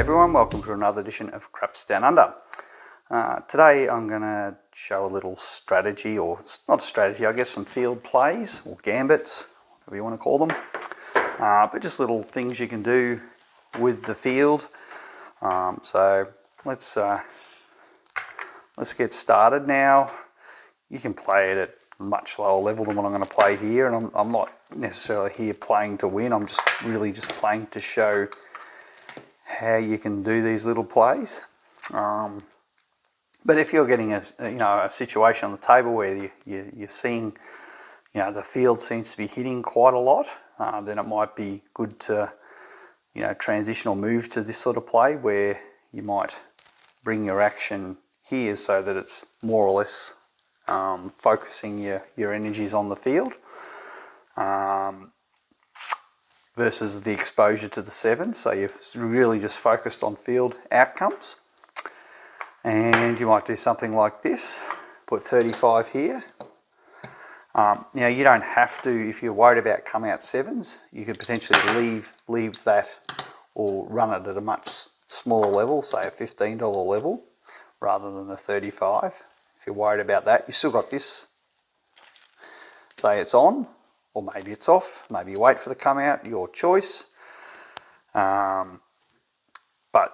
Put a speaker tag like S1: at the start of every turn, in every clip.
S1: everyone, welcome to another edition of Craps Down Under. Today I'm going to show a little strategy, or not a strategy, I guess some field plays or gambits, whatever you want to call them, but just little things you can do with the field. So let's get started now. You can play it at a much lower level than what I'm going to play here, and I'm not necessarily here playing to win. I'm just playing to show how you can do these little plays. But if you're getting a situation on the table where you're seeing the field seems to be hitting quite a lot, then it might be good to transition or move to this sort of play where you might bring your action here so that it's more or less focusing your energies on the field, versus the exposure to the 7. So you're really just focused on field outcomes. And you might do something like this, put 35 here. Now you don't have to, if you're worried about come out 7s, you could potentially leave that or run it at a much smaller level, say a $15 level, rather than the 35. If you're worried about that, you still got this, say it's on, or maybe it's off, maybe you wait for the come out, your choice. But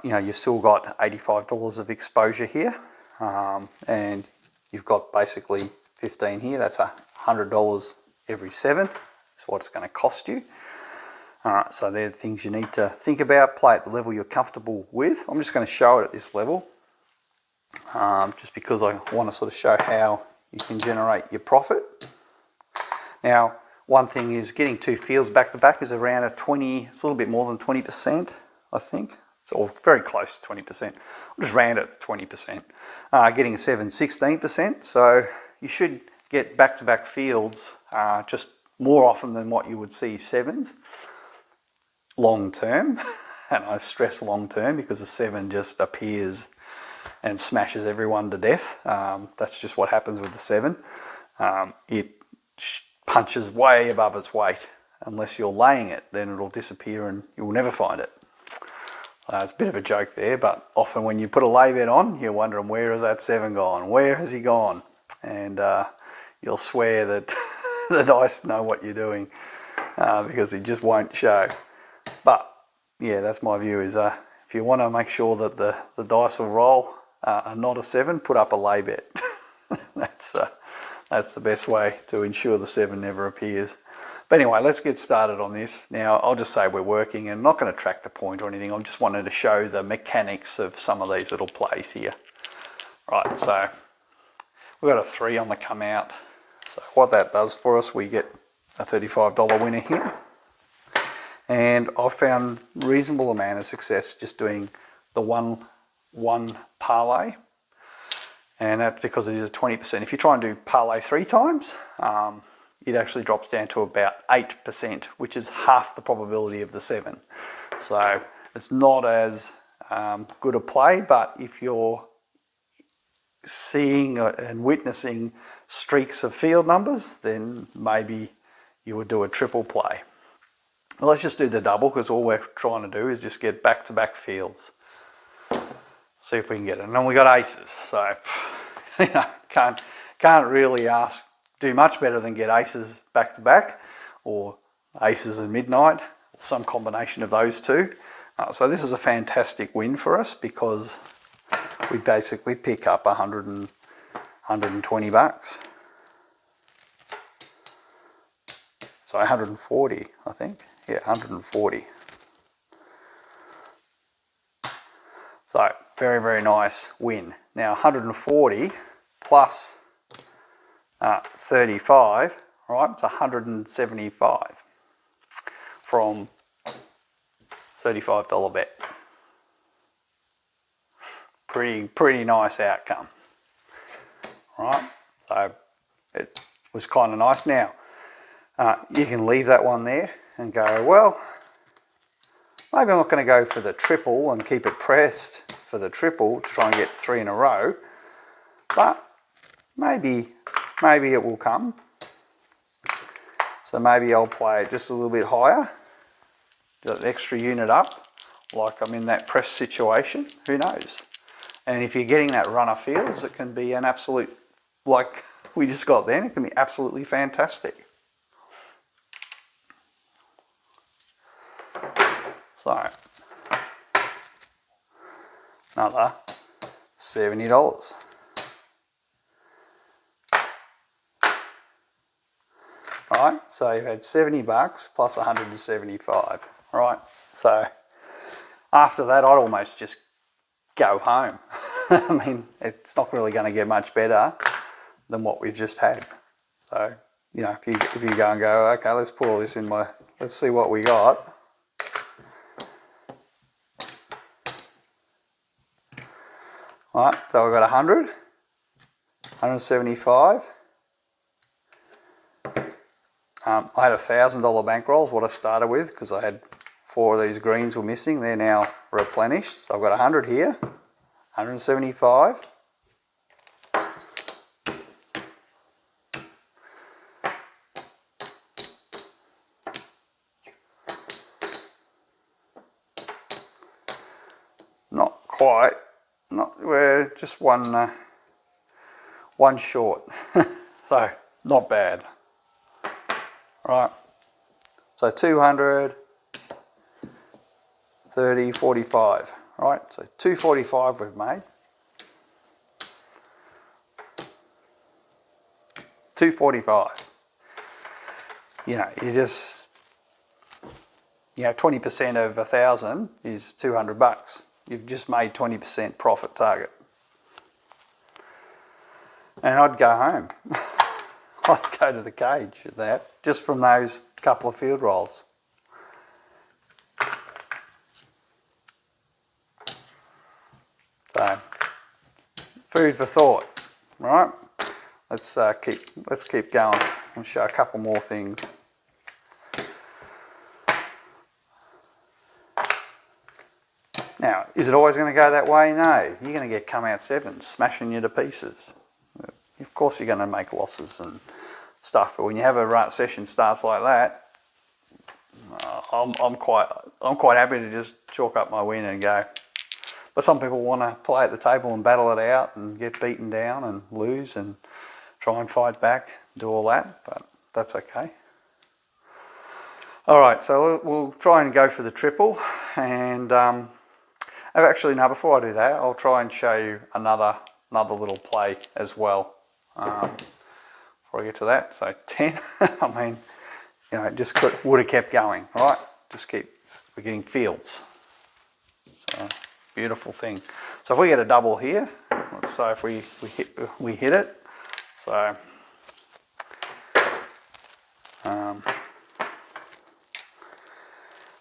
S1: you've still got $85 of exposure here, and you've got basically 15 here. That's $100 every 7. That's what it's going to cost you. So they're the things you need to think about. Play at the level you're comfortable with. I'm just going to show it at this level, just because I want to sort of show how you can generate your profit. Now, one thing is getting two fields back to back is around it's a little bit more than 20%, I think. Or very close to 20%. I'll just round it to 20%. Getting a 7, 16%. So you should get back-to-back fields just more often than what you would see 7s long term. And I stress long term because a 7 just appears and smashes everyone to death. That's just what happens with the 7. It punches way above its weight. Unless you're laying it, then it'll disappear and you'll never find it. It's a bit of a joke there, but often when you put a lay bet on, you're wondering, where has that 7 gone? Where has he gone? And you'll swear that the dice know what you're doing, because it just won't show. But yeah, that's my view, is if you want to make sure that the dice will roll are not a 7, put up a lay bet. That's the best way to ensure the 7 never appears. But anyway, let's get started on this. Now, I'll just say we're working and not going to track the point or anything. I just wanted to show the mechanics of some of these little plays here. Right, so we've got a 3 on the come out. So what that does for us, we get a $35 winner here. And I've found reasonable amount of success just doing the one parlay. And that's because it is a 20%. If you try and do parlay 3 times, it actually drops down to about 8%, which is half the probability of the 7. So it's not as good a play, but if you're seeing and witnessing streaks of field numbers, then maybe you would do a triple play. Well, let's just do the double, because all we're trying to do is just get back-to-back fields. See if we can get it. And then we got aces, so can't really do much better than get aces back to back, or aces and midnight, or some combination of those two. So this is a fantastic win for us, because we basically pick up 120 bucks. So 140, I think. Yeah, 140. So very, very nice win. Now 140 plus 35, right? It's 175 from $35 bet. Pretty nice outcome, right? So it was kind of nice. Now you can leave that one there and go, well, maybe I'm not going to go for the triple and keep it pressed for the triple to try and get 3 in a row, but maybe it will come. So maybe I'll play it just a little bit higher, get an extra unit up, like I'm in that press situation, who knows? And if you're getting that runner fields, it can be an absolute, like we just got then, it can be absolutely fantastic. So, another $70. Right, so you've had 70 bucks plus 175, right? So after that, I'd almost just go home. I mean, it's not really going to get much better than what we've just had. So, you know, if you go and go, okay, let's put all this in let's see what we got. All right, so we've got 100, 175. I had $1,000 bankrolls, what I started with, because I had 4 of these greens were missing. They're now replenished. So I've got 100 here, 175. Not quite. We're just one short. So not bad. Right. So 200, 30, 45. Right. So 245 we've made. 245. You know, 20% of 1,000 is 200 bucks. You've just made 20% profit target. And I'd go home. I'd go to the cage at that, just from those couple of field rolls. So, food for thought, right? Let's keep going. I'll show a couple more things. Now, is it always going to go that way? No. You're going to get come out sevens, smashing you to pieces. Of course you're going to make losses and stuff, but when you have a rut session starts like that, I'm quite happy to just chalk up my win and go. But some people want to play at the table and battle it out and get beaten down and lose and try and fight back, do all that, but that's okay. All right, so we'll try and go for the triple, and actually no, before I do that, I'll try and show you another little play as well. Before I get to that, so 10. I mean, you know, just would have kept going, right? We're getting fields. So beautiful thing. So if we get a double here, let's say if we hit it. So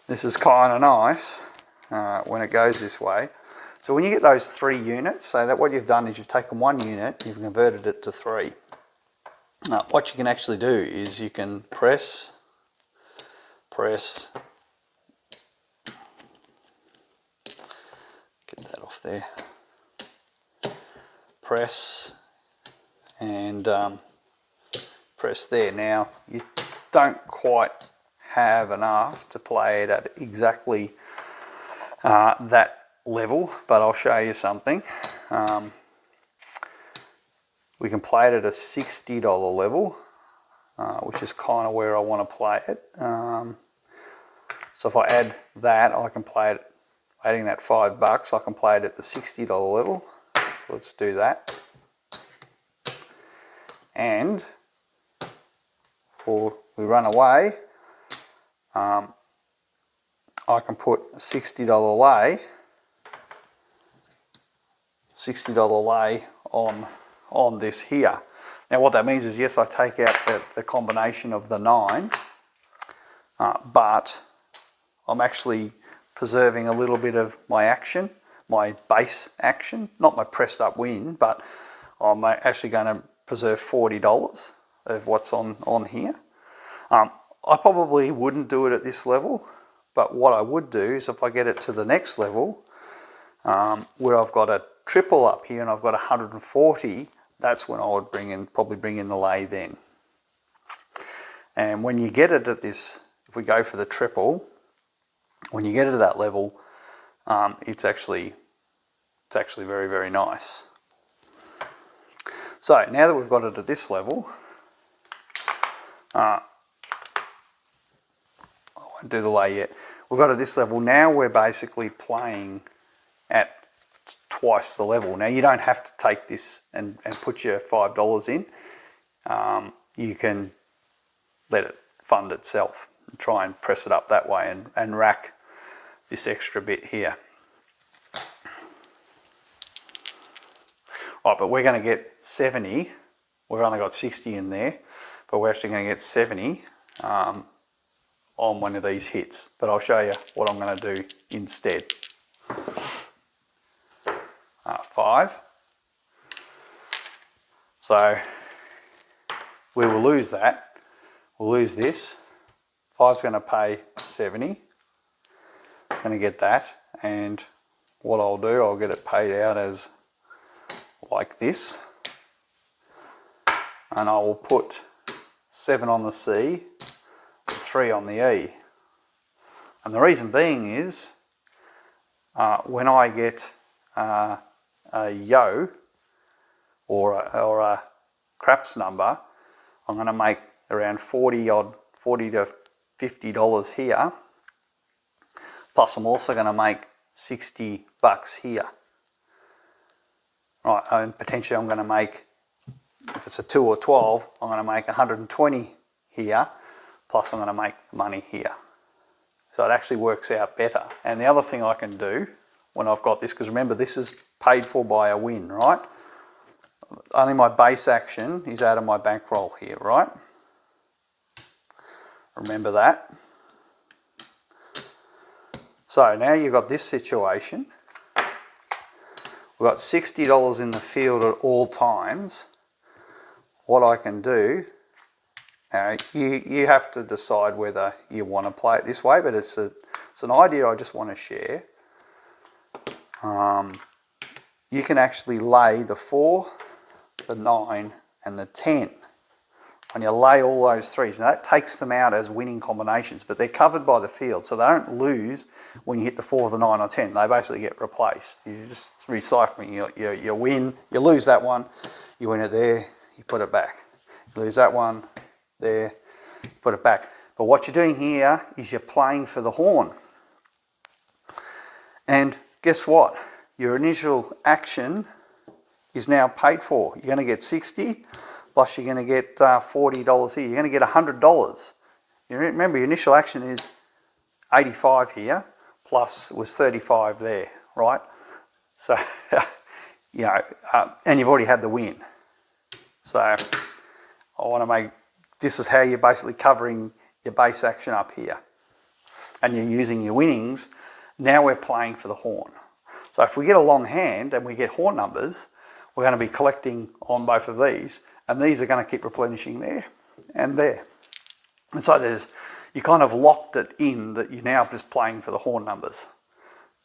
S1: this is kind of nice when it goes this way. So when you get those 3 units, so that what you've done is you've taken 1 unit, you've converted it to 3. What you can actually do is you can press, get that off there, press and press there. Now you don't quite have enough to play it at exactly that level, but I'll show you something. We can play it at a $60 level, which is kind of where I want to play it. So if I add that, I can play it, adding that $5, I can play it at the $60 level. So let's do that. And before we run away, I can put a $60 lay on this here. Now what that means is, yes, I take out the combination of the 9, but I'm actually preserving a little bit of my action, my base action, not my pressed up win, but I'm actually going to preserve $40 of what's on here. I probably wouldn't do it at this level, but what I would do is if I get it to the next level, where I've got a triple up here and I've got 140, that's when I would probably bring in the lay then. And when you get it at this, if we go for the triple, when you get it to that level, it's actually very, very nice. So now that we've got it at this level, I won't do the lay yet. We've got it at this level. Now we're basically playing at twice the level. Now you don't have to take this and put your $5 in. You can let it fund itself and try and press it up that way and rack this extra bit here. Right, but we're going to get 70. We've only got 60 in there, but we're actually going to get 70 on one of these hits. But I'll show you what I'm going to do instead. 5. So we will lose that. We'll lose this. 5's going to pay 70. Going to get that, and what I'll do, I'll get it paid out as like this, and I will put 7 on the C, 3 on the E. And the reason being is when I get a yo or a craps number, I'm going to make around $40 to $50 here. Plus I'm also going to make $60 here. Right, and potentially I'm going to make, if it's a 2 or 12, I'm going to make 120 here, plus I'm going to make money here. So it actually works out better. And the other thing I can do when I've got this, because remember this is paid for by a win, right? Only my base action is out of my bankroll here, right? Remember that. So now you've got this situation. We've got $60 in the field at all times. What I can do, now you have to decide whether you want to play it this way, but it's an idea I just want to share. You can actually lay the 4, the 9 and the 10. When you lay all those threes, now that takes them out as winning combinations, but they're covered by the field, so they don't lose when you hit the 4, the 9 or 10. They basically get replaced. You're just recycling. You win, you lose that one, you win it there, you put it back. You lose that one, there, put it back. But what you're doing here is you're playing for the horn. And guess what? Your initial action is now paid for. You're going to get 60. Plus you're going to get $40 here. You're going to get $100. You remember your initial action is 85 here, plus was 35 there, right? So, you know, and you've already had the win. So I want to make, this is how you're basically covering your base action up here. And you're using your winnings. Now we're playing for the horn. So if we get a long hand and we get horn numbers, we're going to be collecting on both of these. And these are going to keep replenishing there and there. And so you kind of locked it in that you're now just playing for the horn numbers.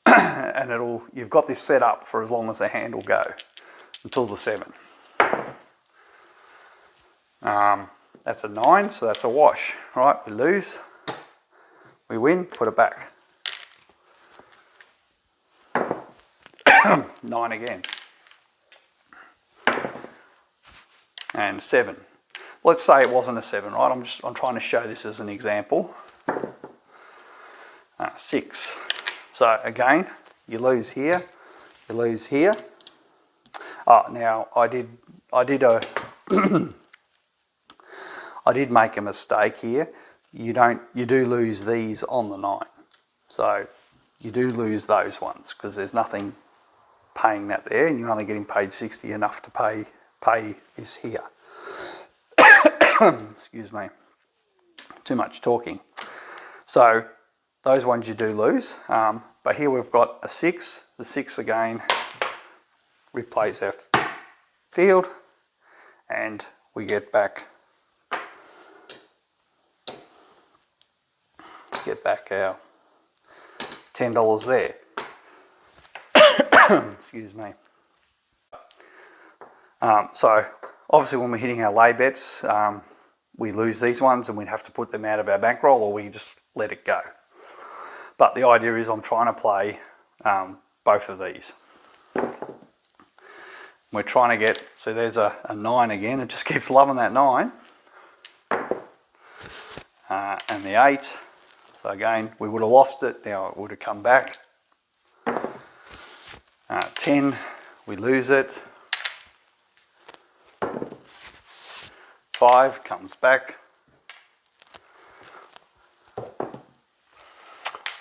S1: And you've got this set up for as long as the hand will go, until the 7. That's a 9, so that's a wash, right? We lose, we win, put it back. 9 again. And 7. Let's say it wasn't a 7, right? I'm trying to show this as an example. 6. So again, you lose here, you lose here. Now I did I did make a mistake here. You do lose these on the 9. So you do lose those ones because there's nothing paying that there, and you're only getting paid 60, enough to pay this here. Excuse me, too much talking. So those ones you do lose, but here we've got a 6. The 6 again replays our field, and we get back our $10 there. Excuse me. So obviously when we're hitting our lay bets, we lose these ones and we'd have to put them out of our bankroll, or we just let it go. But the idea is I'm trying to play both of these. We're trying to get, so there's a 9 again, it just keeps loving that 9. And the 8, so again, we would have lost it, now it would have come back. 10, we lose it. 5 comes back.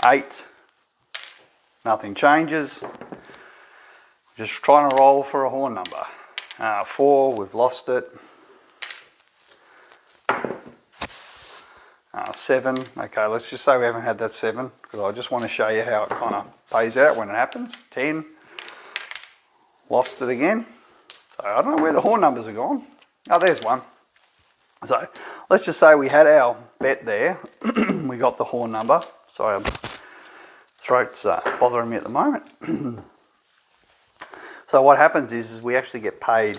S1: 8, nothing changes. Just trying to roll for a horn number. 4, we've lost it. 7, okay, let's just say we haven't had that 7, because I just want to show you how it kind of pays out when it happens. 10, lost it again. So I don't know where the horn numbers are gone. Oh, there's one. So let's just say we had our bet there. We got the horn number. Sorry, my throat's bothering me at the moment. So what happens is we actually get paid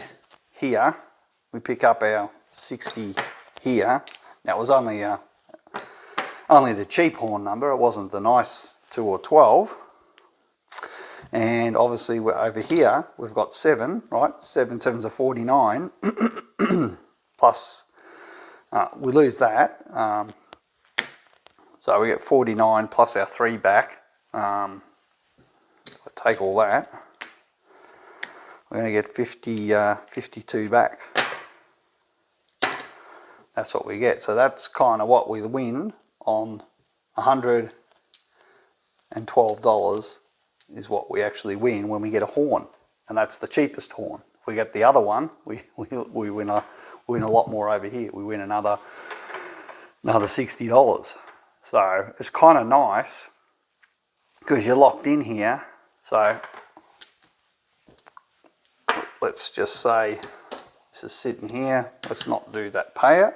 S1: here. We pick up our 60 here. Now it was only the cheap horn number. It wasn't the nice 2 or 12. And obviously we're over here, we've got 7, right? 7 sevens are 49. Plus, we lose that. So we get 49 plus our 3 back. I take all that. We're going to get 52 back. That's what we get. So that's kind of what we win on $112 is what we actually win when we get a horn. And that's the cheapest horn. If we get the other one, we win a lot more over here. We win another $60. So it's kind of nice because you're locked in here. So let's just say this is sitting here. Let's not do that payout.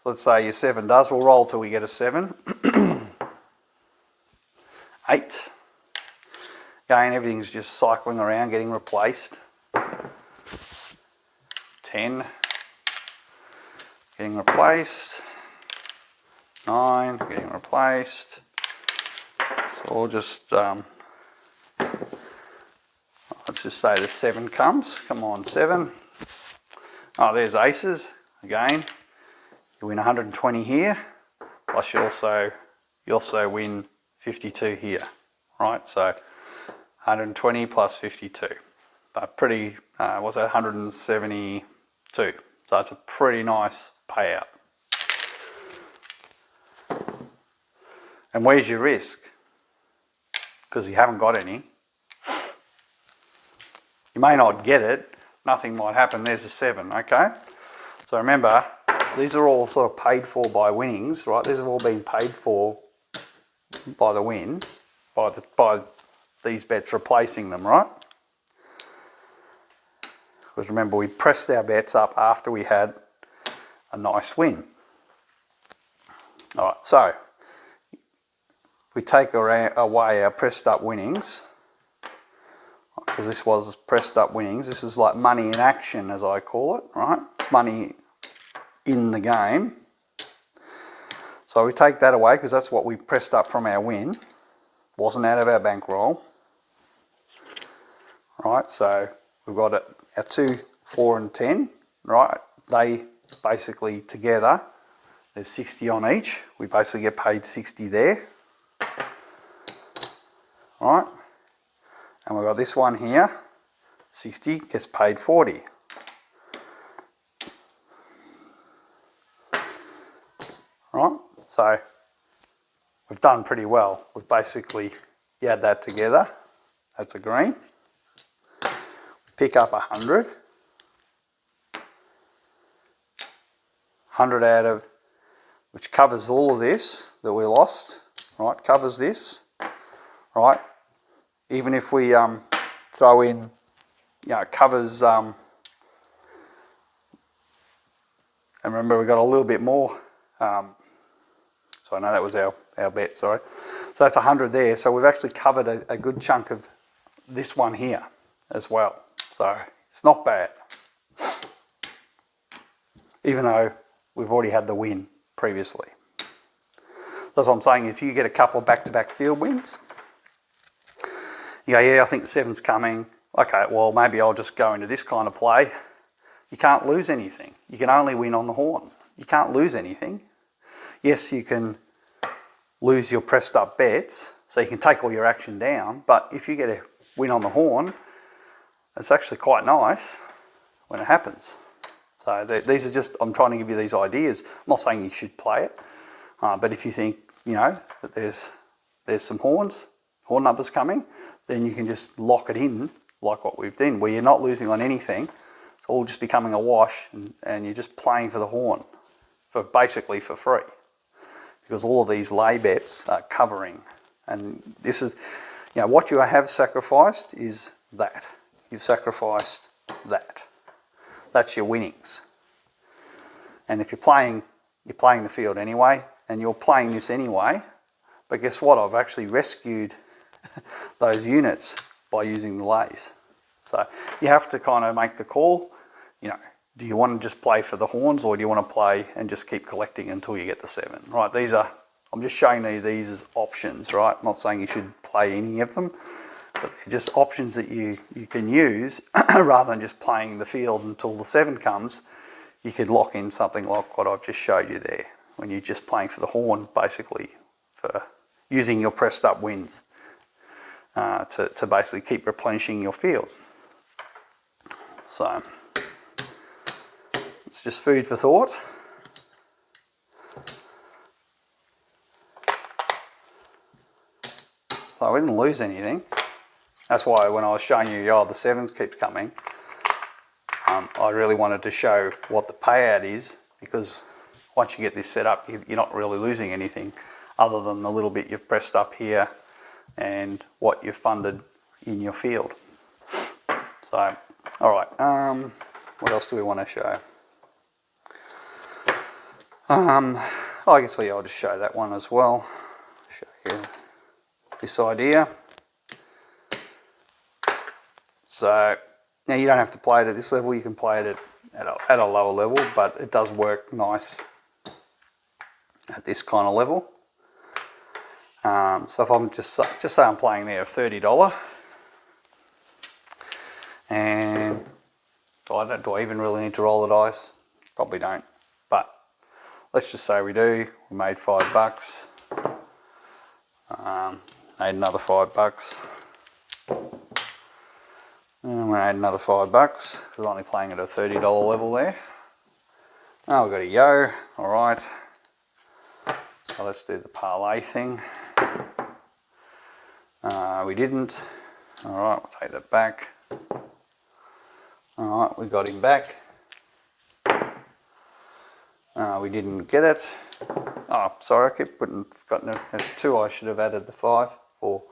S1: So let's say your 7 does. We'll roll till we get a 7. 8. Again, everything's just cycling around, getting replaced. 10. Getting replaced. 9. Getting replaced. So we'll just, let's just say the 7 comes. Come on, 7. Oh, there's aces. Again, you win 120 here. Plus you also win 52 here. Right, so 120 plus 52. But pretty, what's that, 172. So it's a pretty nice payout. And where's your risk? Because you haven't got any. You may not get it. Nothing might happen. There's a 7, okay? So remember, these are all sort of paid for by winnings, right? These have all been paid for by the wins, by these bets replacing them, right? Because remember, we pressed our bets up after we had a nice win. All right, so we take away our pressed up winnings, because this was pressed up winnings. This is like money in action, as I call it, right? It's money in the game. So we take that away because that's what we pressed up from our win. Wasn't out of our bankroll. Right, so we've got our 2, 4 and 10, right? They basically together, there's 60 on each. We basically get paid 60 there. Right? And we've got this one here, 60 gets paid 40. Right? So we've done pretty well. We've basically, you add that together, that's a green. Pick up 100. 100 out of, which covers all of this that we lost, right? Covers this, right? Even if we throw in, you know, it covers, and remember we got a little bit more, so I know that was our bet, sorry. So that's 100 there, so we've actually covered a good chunk of this one here as well. So it's not bad, even though we've already had the win previously. That's what I'm saying, if you get a couple of back-to-back field wins, You go, yeah, I think the 7's coming. Okay, well, maybe I'll just go into this kind of play. You can't lose anything. You can only win on the horn. You can't lose anything. Yes, you can lose your pressed up bets, so you can take all your action down, but if you get a win on the horn, it's actually quite nice when it happens. So these are just, I'm trying to give you these ideas. I'm not saying you should play it, but if you think, you know, that there's some horn numbers coming, then you can just lock it in like what we've done, where you're not losing on anything. It's all just becoming a wash, and you're just playing for the horn, basically for free. Because all of these lay bets are covering. And this is, you know, what you have sacrificed is that. You've sacrificed that. That's your winnings. And if you're playing the field anyway, and you're playing this anyway, but guess what? I've actually rescued those units by using the lays. So you have to kind of make the call, you know, do you want to just play for the horns, or do you want to play and just keep collecting until you get the 7? Right, I'm just showing you these as options, right? I'm not saying you should play any of them, but they're just options that you can use rather than just playing the field until the 7 comes. You could lock in something like what I've just showed you there, when you're just playing for the horn, basically, for using your pressed up wins to basically keep replenishing your field. So it's just food for thought. So I didn't lose anything. That's why when I was showing you, oh, the 7 keeps coming, I really wanted to show what the payout is, because once you get this set up, you're not really losing anything other than the little bit you've pressed up here and what you've funded in your field. So, all right, what else do we want to show? I guess I'll just show that one as well. Show you this idea. So now you don't have to play it at this level. You can play it at a lower level, but it does work nice at this kind of level. So if I'm just say I'm playing there $30, and do I even really need to roll the dice? Probably don't. But let's just say we do. We made $5. Made another $5. And we made another $5 because I'm only playing at a $30 level there. Now we've got a yo. All right. So let's do the parlay thing. We didn't. All right, we'll take that back. All right, we got him back. We didn't get it. Oh, sorry, I keep forgotten it. There's 2. I should have added the 5. 4.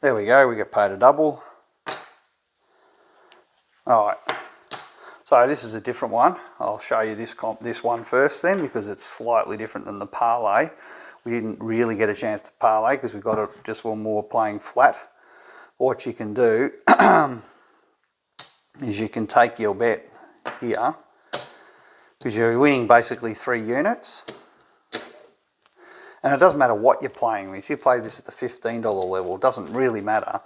S1: There we go. We get paid a double. All right. So this is a different one. I'll show you this one first then, because it's slightly different than the parlay. We didn't really get a chance to parlay because we've got just one more playing flat. What you can do is you can take your bet here, because you're winning basically 3 units. And it doesn't matter what you're playing. If you play this at the $15 level, it doesn't really matter.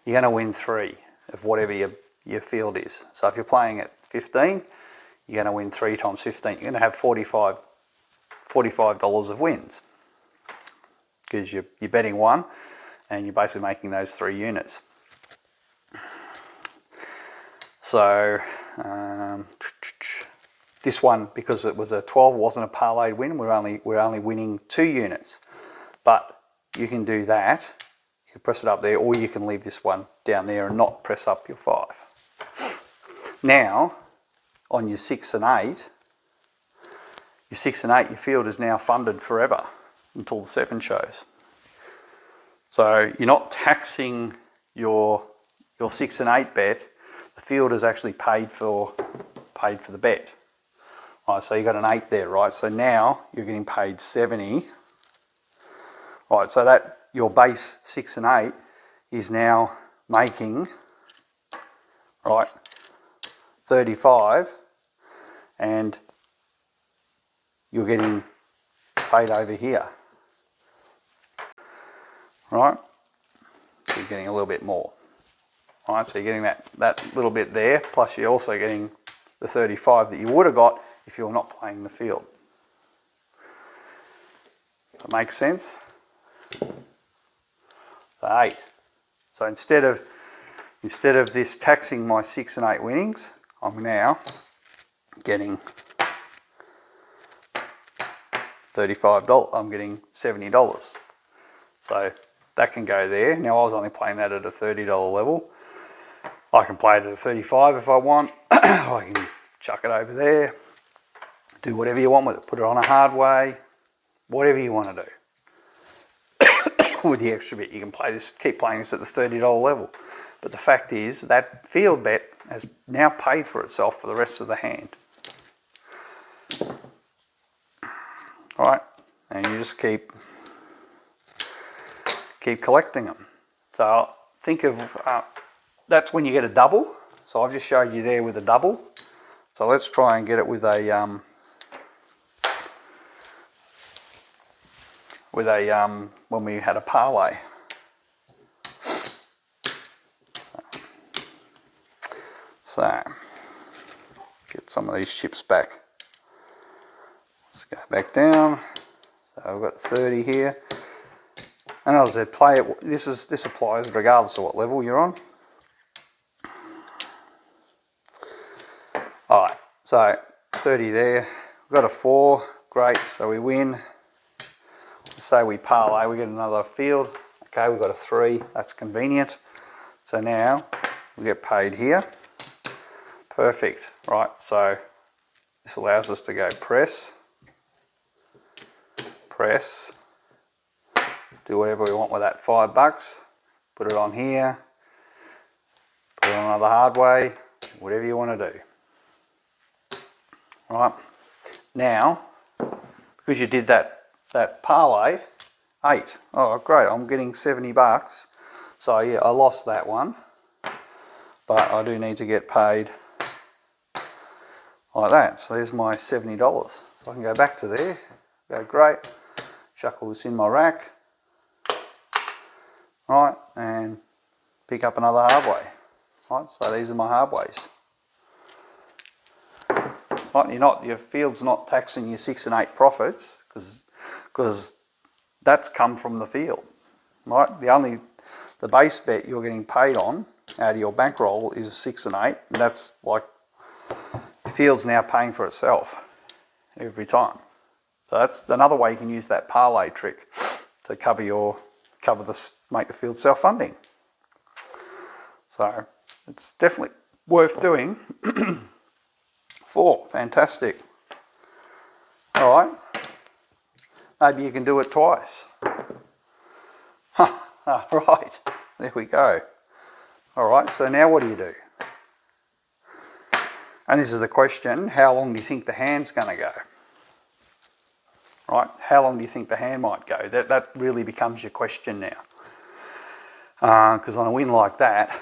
S1: You're going to win 3 of whatever your field is. So if you're playing at 15, you're going to win 3 times 15. You're going to have $45 of wins, because you're betting 1 and you're basically making those 3 units. So this one, because it was a 12, wasn't a parlay win. We're only winning 2 units, but you can do that. You can press it up there, or you can leave this one down there and not press up your 5. Now, on your 6 and 8, your field is now funded forever until the 7 shows. So you're not taxing your 6 and 8 bet. The field is actually paid for the bet. All right, so you got an 8 there, right? So now you're getting paid 70. All right, so that your base 6 and 8 is now making, right, 35, and you're getting paid over here, right? You're getting a little bit more. Right, so you're getting that little bit there, plus you're also getting the 35 that you would have got if you were not playing the field. That makes sense? So 8. So instead of this taxing my 6 and 8 winnings, I'm now getting $35. I'm getting $70. So that can go there. Now I was only playing that at a $30 level. I can play it at a 35 if I want. I can chuck it over there. Do whatever you want with it. Put it on a hard way. Whatever you want to do. With the extra bit, you can play this, keep playing this at the $30 level. But the fact is that field bet has now paid for itself for the rest of the hand. All right, and you just keep collecting them. So think of that's when you get a double. So I've just showed you there with a double. So let's try and get it with a when we had a parlay. So get some of these chips back. Let's go back down. So I've got 30 here. And as I said, play it. This applies regardless of what level you're on. All right, so 30 there. We've got a 4, great. So we win. Let's say we parlay, we get another field. Okay, we've got a 3. That's convenient. So now we get paid here. Perfect. Right. So this allows us to go press. Do whatever we want with that $5. Put it on here. Put it on another hard way. Whatever you want to do. Right. Now, because you did that parlay, 8. Oh, great. I'm getting $70. So yeah, I lost that one. But I do need to get paid like that. So there's my $70. So I can go back to there. Go, great. Chuckle this in my rack. Right, and pick up another hard way. Right, so these are my hard ways. Right, your field's not taxing your 6 and 8 profits because that's come from the field. Right, the base bet you're getting paid on out of your bankroll is 6 and 8, and that's like the field's now paying for itself every time. So that's another way you can use that parlay trick to make the field self-funding. So it's definitely worth doing. 4, fantastic. All right, maybe you can do it twice. Right, there we go. All right, so now what do you do? And this is the question, how long do you think the hand's going to go? Right, how long do you think the hand might go? That really becomes your question now. Because on a win like that,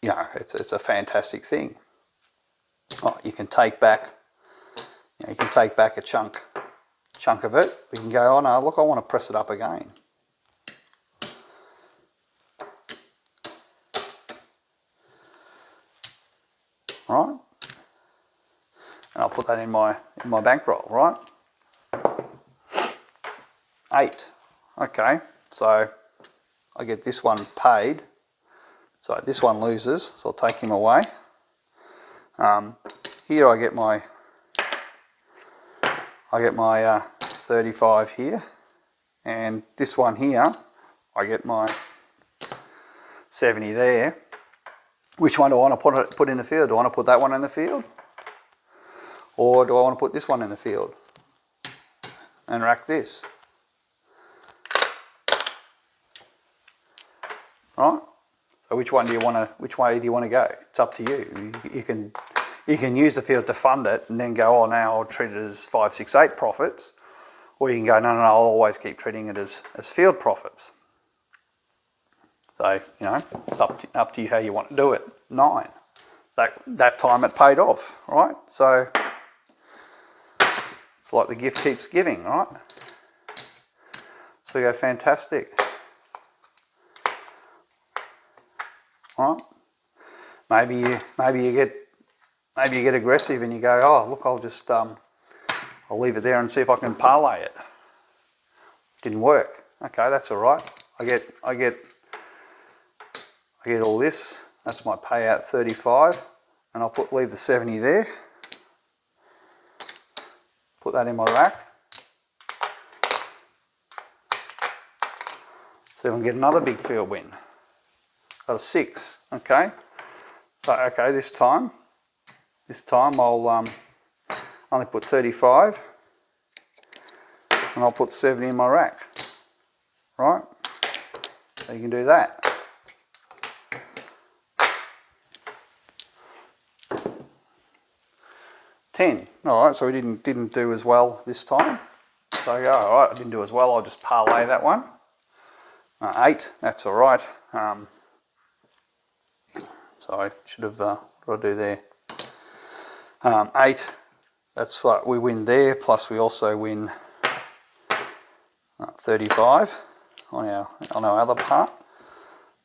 S1: it's a fantastic thing. Oh, you can take back, a chunk of it. We can go, oh no, look, I want to press it up again. Right, and I'll put that in my bankroll. Right, 8. Okay, so I get this one paid. So this one loses, so I'll take him away. Here I get my 35 here, and this one here I get my 70 there. Which one do I want to put in the field? Do I want to put that one in the field? Or do I want to put this one in the field and rack this? Right? So which way do you want to go? It's up to you. You can use the field to fund it and then go, oh, now I'll treat it as 5, 6, 8 profits. Or you can go, no, I'll always keep treating it as field profits. So, it's up to you how you want to do it. 9. That time it paid off, right? So it's like the gift keeps giving, right? So you go, fantastic. right? Maybe you get aggressive and you go, oh look, I'll leave it there and see if I can parlay it. Didn't work. Okay, that's all right. I get all this. That's my payout 35, and I'll leave the 70 there. Put that in my rack. See if I can get another big field win. Got a 6. Okay. So okay, this time I'll only put 35, and I'll put 70 in my rack. Right. So you can do that. $10. All right, so we didn't do as well this time. So I go, all right, I didn't do as well. I'll just parlay that one. 8. That's all right. So I should have. What do I do there? 8. That's what we win there. Plus we also win 35 on our other part.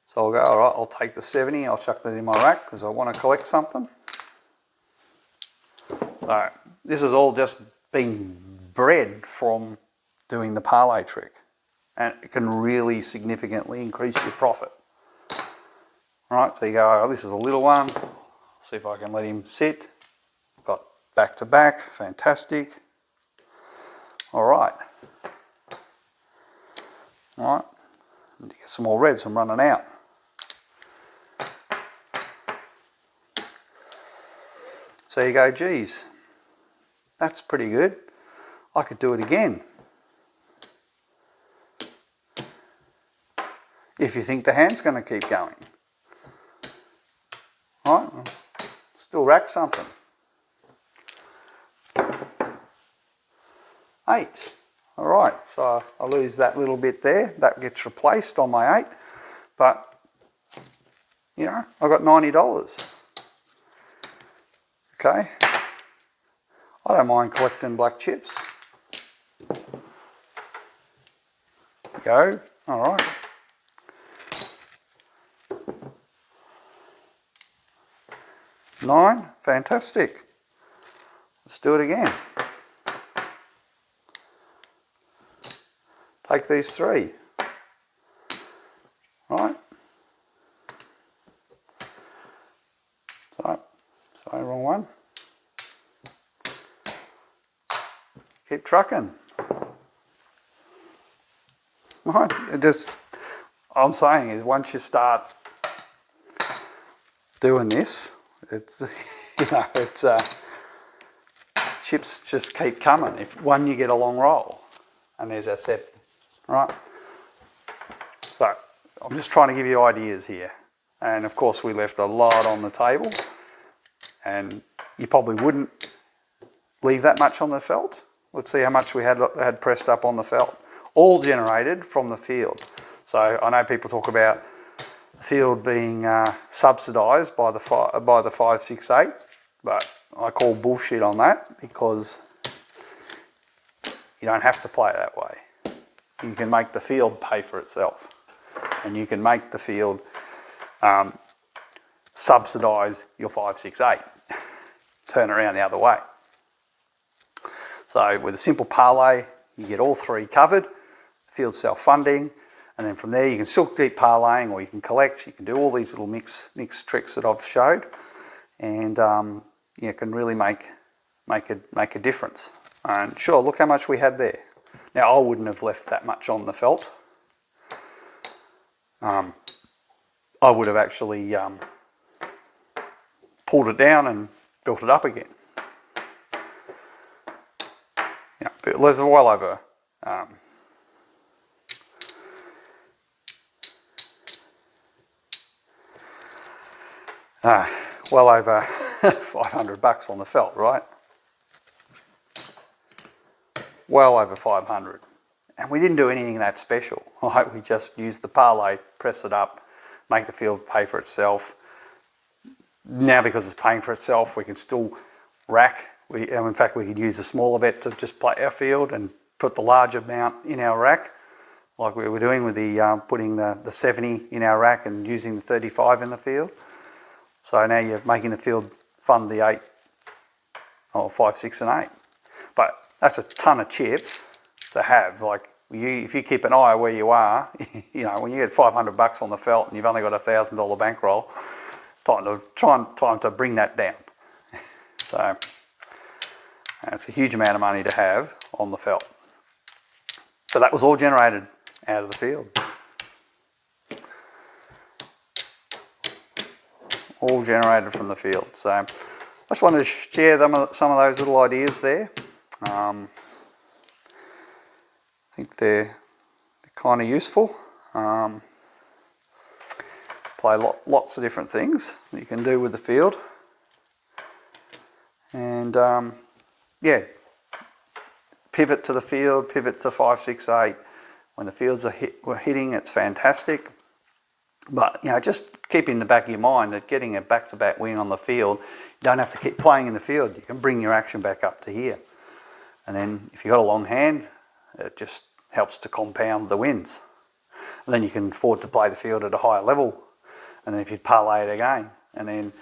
S1: So I'll go. All right, I'll take the 70. I'll chuck that in my rack because I want to collect something. So this has all just been bred from doing the parlay trick, and it can really significantly increase your profit. All right, so you go, oh, this is a little one. See if I can let him sit. Got back to back, fantastic. All right. All right, need to get some more reds. I'm running out. So you go, geez, that's pretty good. I could do it again. If you think the hand's going to keep going. All right, still rack something. 8. All right, so I lose that little bit there. That gets replaced on my 8. But, you know, I got $90. Okay. I don't mind collecting black chips. Go. All right. $9. Fantastic. Let's do it again. Take these 3. Right. Sorry, wrong one. Keep trucking. Right. I'm saying is once you start doing this, it's chips just keep coming. If one you get a long roll, and there's our 7, right? So I'm just trying to give you ideas here, and of course we left a lot on the table, and you probably wouldn't leave that much on the felt. Let's see how much we had pressed up on the felt, all generated from the field. So I know people talk about the field being subsidised by the 5, 6, 8, but I call bullshit on that because you don't have to play it that way. You can make the field pay for itself, and you can make the field subsidise your 5, 6, 8. Turn around the other way. So with a simple parlay, you get all 3 covered. The field's self-funding. And then from there you can still keep parlaying, or you can collect. You can do all these little mix tricks that I've showed, and you can really make a difference. And sure, look how much we had there. Now I wouldn't have left that much on the felt. I would have actually pulled it down and built it up again. Yeah, but there's well over. Well over $500 on the felt, right? Well over 500. And we didn't do anything that special, right? We just used the parlay, press it up, make the field pay for itself. Now because it's paying for itself, we can still rack. In fact, we could use a smaller bet to just play our field and put the large amount in our rack. like we were doing with the putting the 70 in our rack and using the 35 in the field. So now you're making the field fund the 8, or 5, 6 and 8. But that's a ton of chips to have. Like if you keep an eye where you are, you know, when you get $500 on the felt and you've only got a $1,000 bankroll, time to bring that down. So it's a huge amount of money to have on the felt. So that was all generated out of the field. All generated from the field. So I just wanted to share some of those little ideas there. I think they're kind of useful. Play lots of different things that you can do with the field. And yeah, pivot to the field, pivot to 5, 6, 8. When the fields we're hitting, it's fantastic. But you know, just keep in the back of your mind that getting a back-to-back win on the field, you don't have to keep playing in the field. You can bring your action back up to here. And then if you've got a long hand, it just helps to compound the wins. And then you can afford to play the field at a higher level. And then if you parlay it again and then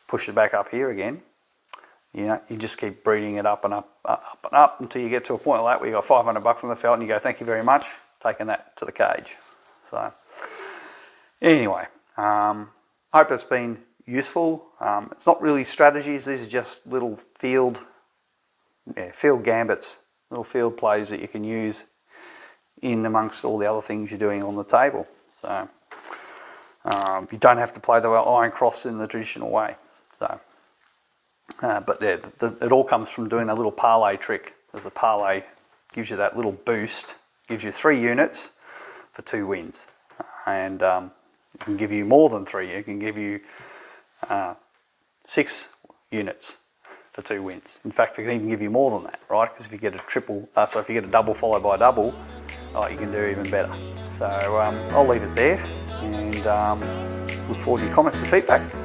S1: push it back up here again, you know, you just keep breeding it up and up, up and up until you get to a point like that where you got $500 on the felt and you go, thank you very much, taking that to the cage. So anyway, hope that's been useful. It's not really strategies, these are just little field gambits, little field plays that you can use in amongst all the other things you're doing on the table. So you don't have to play the iron cross in the traditional way. So, but yeah, it all comes from doing a little parlay trick. As a parlay gives you that little boost, gives you 3 units for 2 wins, and it can give you more than 3. It can give you 6 units for 2 wins. In fact, it can even give you more than that, right? Because if you get a triple, so if you get a double followed by a double, you can do even better. So I'll leave it there and look forward to your comments and feedback.